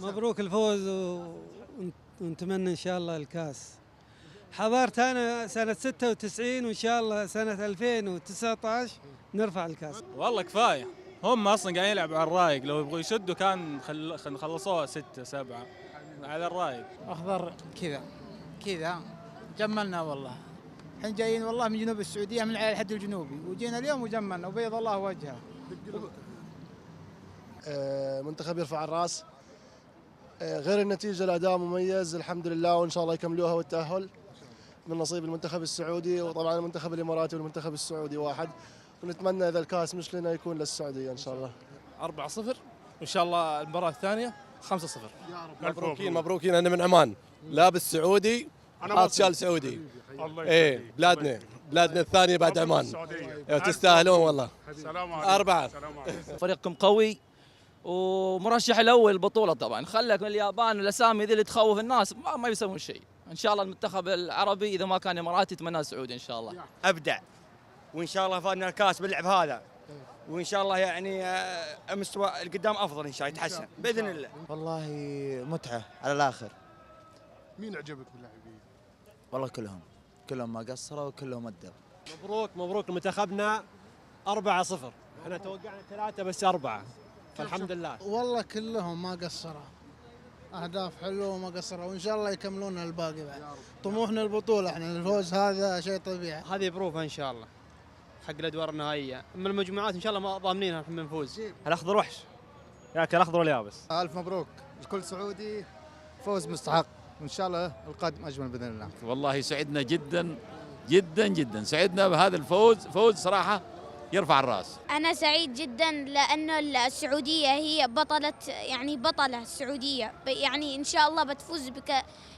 مبروك الفوز ونتمنى ان شاء الله الكاس. حضرت انا سنة 96 وان شاء الله سنة 2019 نرفع الكاس. والله كفاية، هم اصلا قاعدين يلعبوا على الرايق، لو يبغوا يشدوا كان خلصوها 6 7 على الرايق. اخضر كذا جملنا والله. الحين جايين والله من جنوب السعودية من على الحد الجنوبي وجينا اليوم وجملنا وبيض الله وجهه. منتخب يرفع الراس، غير النتيجة الأداء مميز الحمد لله، وإن شاء الله يكملوها والتأهل من نصيب المنتخب السعودي، وطبعا المنتخب الإماراتي والمنتخب السعودي واحد، ونتمنى إذا الكاس مش لنا يكون للسعودية إن شاء الله. 4-0 وإن شاء الله المباراة الثانية 5-0. مبروكين أنا من عمان، لابس سعودي حاط شال سعودي. إيه بلادنا الثانية بعد عمان، تستاهلون والله. 4. فريقكم قوي ومرشح الاول البطوله طبعا. خلك من اليابان الاسامي ذي اللي تخوف الناس ما يسوون شيء. ان شاء الله المنتخب العربي اذا ما كان اماراتي يتمنى سعودي ان شاء الله. ابدع وان شاء الله فادنا الكاس باللعب هذا، وان شاء الله يعني مستوى القدام افضل ان شاء الله يتحسن باذن الله. والله متعه على الاخر. مين عجبك باللاعبين؟ والله كلهم ما قصروا وكلهم ادوا. مبروك منتخبنا 4-0. احنا توقعنا 3 بس 4، فالحمد لله. والله كلهم ما قصروا، اهداف حلوه وما قصروا، وان شاء الله يكملون الباقي بعد. طموحنا البطوله، احنا الفوز هذا شيء طبيعي. هذه بروفه ان شاء الله حق الادوار النهائيه، اما المجموعات ان شاء الله ما ضامنين احنا بنفوز. الاخضر وحش، ياكل الاخضر واليابس. الف مبروك لكل سعودي، فوز مستحق، وان شاء الله القادم اجمل باذن الله. والله سعدنا جدا جدا جدا، سعدنا بهذا الفوز، فوز صراحه يرفع الراس. أنا سعيد جدا لأنه السعودية هي بطلة السعودية، يعني إن شاء الله بتفوز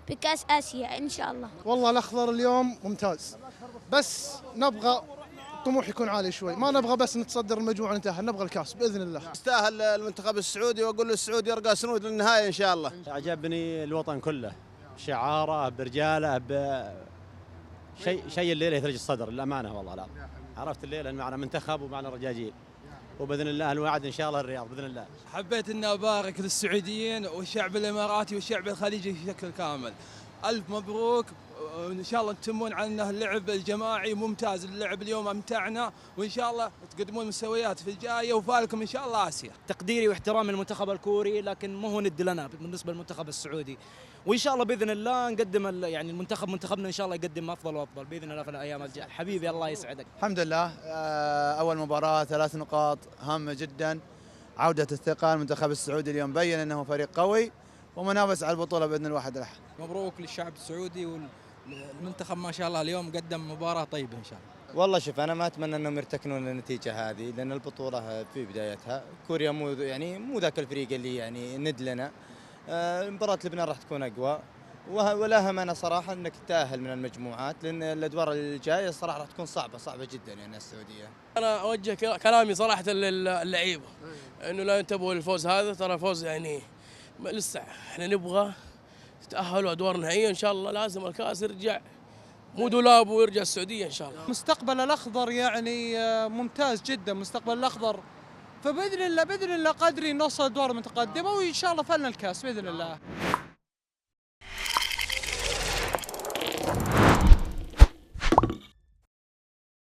بكأس آسيا إن شاء الله. والله الأخضر اليوم ممتاز، بس نبغى الطموح يكون عالي شوي، ما نبغى بس نتصدر المجموعة نتأهل، نبغى الكاس بإذن الله. يستاهل المنتخب السعودي، وأقول للسعودي يرقى سنود للنهاية إن شاء الله. عجبني الوطن كله، شعاره برجاله شيء الليله يثلج الصدر للامانه والله. لا عرفت الليله ان معنا منتخب ومعنا رجاجيل، وباذن الله الوعد ان شاء الله الرياض باذن الله. حبيت ان ابارك للسعوديين والشعب الاماراتي والشعب الخليجي بشكل كامل. الف مبروك، وان شاء الله تتمون على انه اللعب الجماعي ممتاز، اللعب اليوم امتعنا، وان شاء الله تقدمون مستويات في الجايه، وفالكم ان شاء الله اسيا. تقديري واحترامي للمنتخب الكوري، لكن مو هو ند لنا بالنسبه للمنتخب السعودي، وان شاء الله باذن الله نقدم يعني منتخبنا ان شاء الله يقدم افضل وافضل باذن الله في الايام الجايه. حبيبي الله يسعدك. الحمد لله، اول مباراه 3 نقاط هامه جدا، عوده الثقه. المنتخب السعودي اليوم بين انه فريق قوي ومنافس على البطوله باذن الواحد الاحد. مبروك للشعب السعودي، والمنتخب ما شاء الله اليوم قدم مباراه طيبه ان شاء الله. والله شوف، انا ما اتمنى انهم يرتكنون النتيجه هذه، لان البطوله في بدايتها. كوريا مو ذاك الفريق اللي يعني ند لنا. مباراه لبنان راح تكون اقوى، ولا همنا صراحه انك تتاهل من المجموعات، لان الادوار الجايه صراحه راح تكون صعبه جدا يعني السعوديه. انا اوجه كلامي صراحه للعيبه انه لا ينتبهوا للفوز هذا، ترى فوز يعني لسه احنا نبغى تتاهلوا ادوار نهائيه ان شاء الله. لازم الكاس يرجع مو دولاب ويرجع السعوديه ان شاء الله. مستقبل الأخضر يعني ممتاز جدا، مستقبل الأخضر، فبإذن الله قادرين نوصل الدور المتقدمة، وإن شاء الله فلنا الكاس بإذن الله.